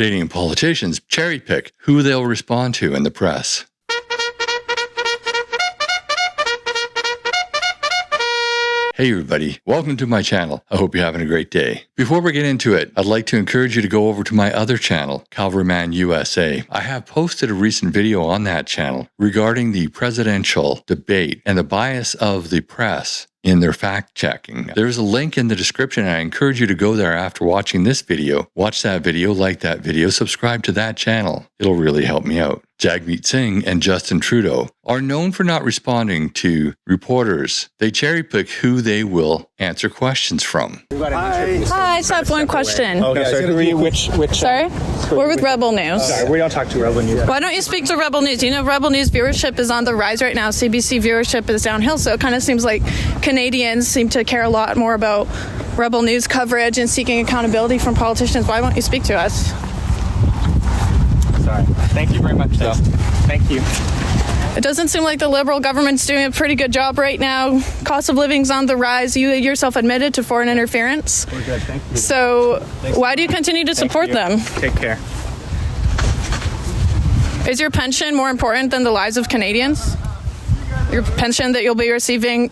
Canadian politicians cherry-pick who they'll respond to in the press. Hey everybody, welcome to my channel. I hope you're having a great day. Before we get into it, I'd like to encourage you to go over to my other channel, Cavalryman USA. I have posted a recent video on that channel regarding the presidential debate and the bias of the press in their fact-checking. There's a link in the description, and I encourage you to go there after watching this video. Watch that video, like that video, subscribe to that channel. It'll really help me out. Jagmeet Singh and Justin Trudeau are known for not responding to reporters. They cherry-pick who they will answer questions from. Hi, I just have one question. Okay, sorry. Which Sorry? We're with Rebel News. Sorry, we don't talk to Rebel News. Why don't you speak to Rebel News? You know, Rebel News viewership is on the rise right now. CBC viewership is downhill, so it kind of seems like Canadians seem to care a lot more about Rebel News coverage and seeking accountability from politicians. Why won't you speak to us? Sorry. Thank you very much, though. Thank you. It doesn't seem like the Liberal government's doing a pretty good job right now. Cost of living's on the rise. You yourself admitted to foreign interference. We're good, thank you. So why do you continue to support them? Take care. Is your pension more important than the lives of Canadians? Your pension that you'll be receiving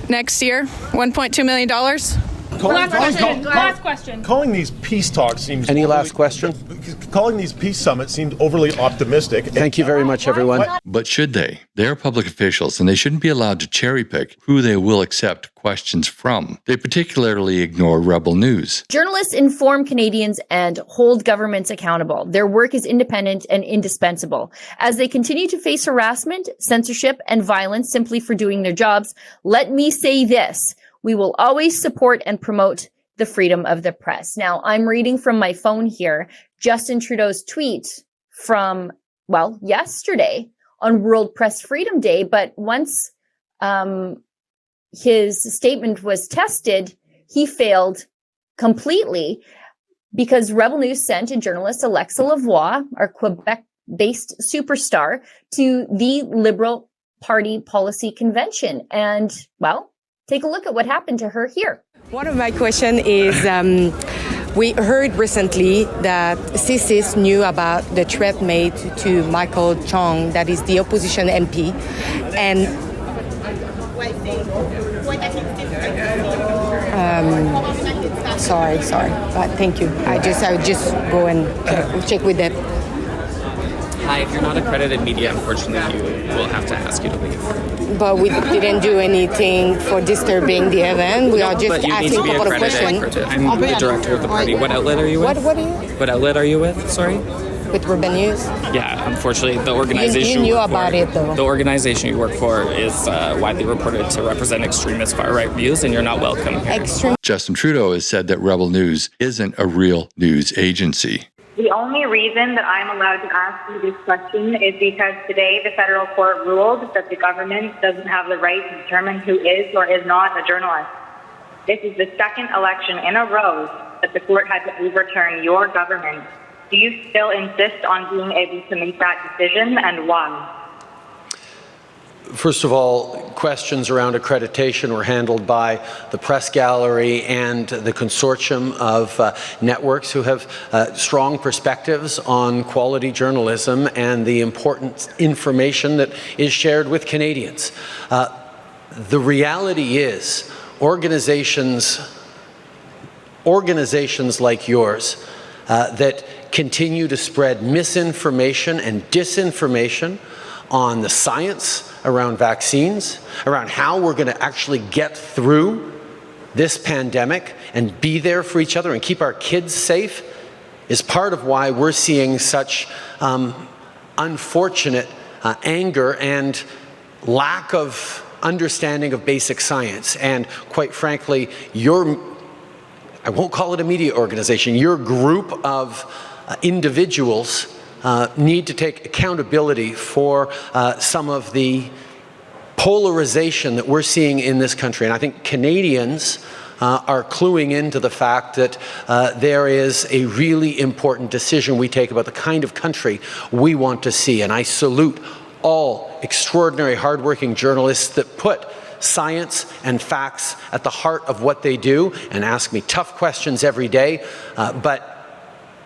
next year, $1.2 million? Last question. Calling these peace talks seems... Any last question? Calling these peace summits seems overly optimistic. Thank you very much, everyone. But should they? They're public officials, and they shouldn't be allowed to cherry-pick who they will accept questions from. They particularly ignore Rebel News. Journalists inform Canadians and hold governments accountable. Their work is independent and indispensable. As they continue to face harassment, censorship, and violence simply for doing their jobs, let me say this. We will always support and promote the freedom of the press. Now, I'm reading from my phone here, Justin Trudeau's tweet from, well, yesterday on World Press Freedom Day. But once his statement was tested, he failed completely because Rebel News sent a journalist, Alexa Lavoie, our Quebec-based superstar, to the Liberal Party Policy Convention. And, well, take a look at what happened to her here. One of my questions is, we heard recently that CSIS knew about the threat made to Michael Chong, that is the opposition MP, and sorry, but thank you. I would just go and check with them. Hi, if you're not accredited media, unfortunately, you will have to ask you to leave. But we didn't do anything for disturbing the event. We are just asking a couple of questions. I'm the director of the party. What outlet are you with? What are you? What outlet are you with? Sorry? With Rebel News? Yeah, unfortunately, the organization you knew about it, though. The organization you work for is widely reported to represent extremist far-right views, and you're not welcome here. Justin Trudeau has said that Rebel News isn't a real news agency. The only reason that I'm allowed to ask you this question is because today the federal court ruled that the government doesn't have the right to determine who is or is not a journalist. This is the second election in a row that the court had to overturn your government. Do you still insist on being able to make that decision, and why? First of all, questions around accreditation were handled by the press gallery and the consortium of networks who have strong perspectives on quality journalism and the important information that is shared with Canadians. The reality is organizations like yours that continue to spread misinformation and disinformation on the science around vaccines, around how we're going to actually get through this pandemic and be there for each other and keep our kids safe, is part of why we're seeing such unfortunate anger and lack of understanding of basic science. And quite frankly, I won't call it a media organization, your group of individuals need to take accountability for some of the polarization that we're seeing in this country. And I think Canadians are cluing into the fact that there is a really important decision we take about the kind of country we want to see. And I salute all extraordinary hardworking journalists that put science and facts at the heart of what they do and ask me tough questions every day. But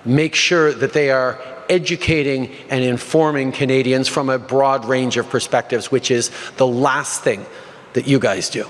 make sure that they are educating and informing Canadians from a broad range of perspectives, which is the last thing that you guys do.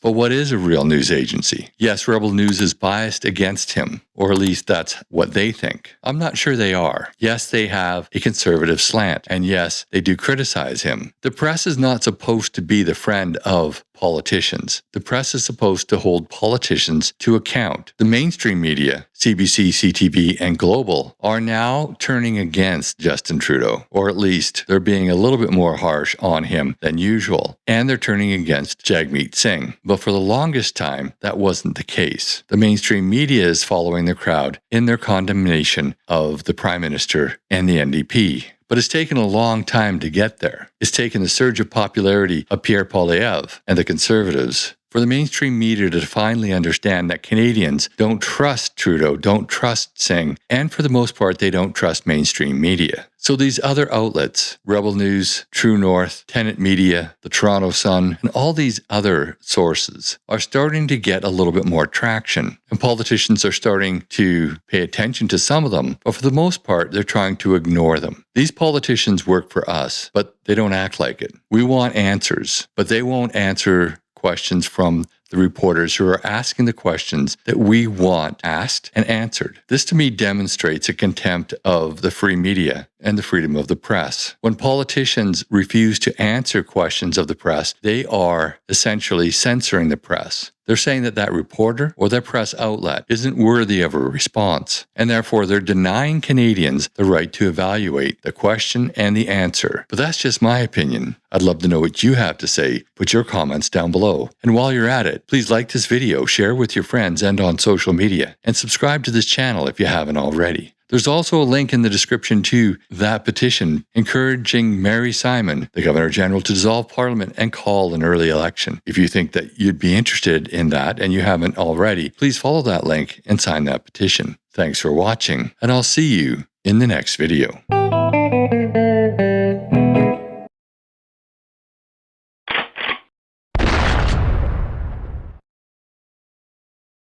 But what is a real news agency? Yes, Rebel News is biased against him, or at least that's what they think. I'm not sure they are. Yes, they have a conservative slant, and yes, they do criticize him. The press is not supposed to be the friend of politicians. The press is supposed to hold politicians to account. The mainstream media, CBC, CTV, and Global, are now turning against Justin Trudeau, or at least they're being a little bit more harsh on him than usual, and they're turning against Jagmeet Singh. But for the longest time, that wasn't the case. The mainstream media is following the crowd in their condemnation of the Prime Minister and the NDP. But it's taken a long time to get there. It's taken the surge of popularity of Pierre Poilievre and the Conservatives for the mainstream media to finally understand that Canadians don't trust Trudeau, don't trust Singh, and for the most part, they don't trust mainstream media. So these other outlets, Rebel News, True North, Tenet Media, the Toronto Sun, and all these other sources are starting to get a little bit more traction. And politicians are starting to pay attention to some of them, but for the most part, they're trying to ignore them. These politicians work for us, but they don't act like it. We want answers, but they won't answer questions from the reporters who are asking the questions that we want asked and answered. This to me demonstrates a contempt of the free media and the freedom of the press. When politicians refuse to answer questions of the press, they are essentially censoring the press. They're saying that that reporter or that press outlet isn't worthy of a response, and therefore they're denying Canadians the right to evaluate the question and the answer. But that's just my opinion. I'd love to know what you have to say. Put your comments down below. And while you're at it, please like this video, share with your friends and on social media, and subscribe to this channel if you haven't already. There's also a link in the description to that petition encouraging Mary Simon, the Governor-General, to dissolve Parliament and call an early election. If you think that you'd be interested in that and you haven't already, please follow that link and sign that petition. Thanks for watching, and I'll see you in the next video.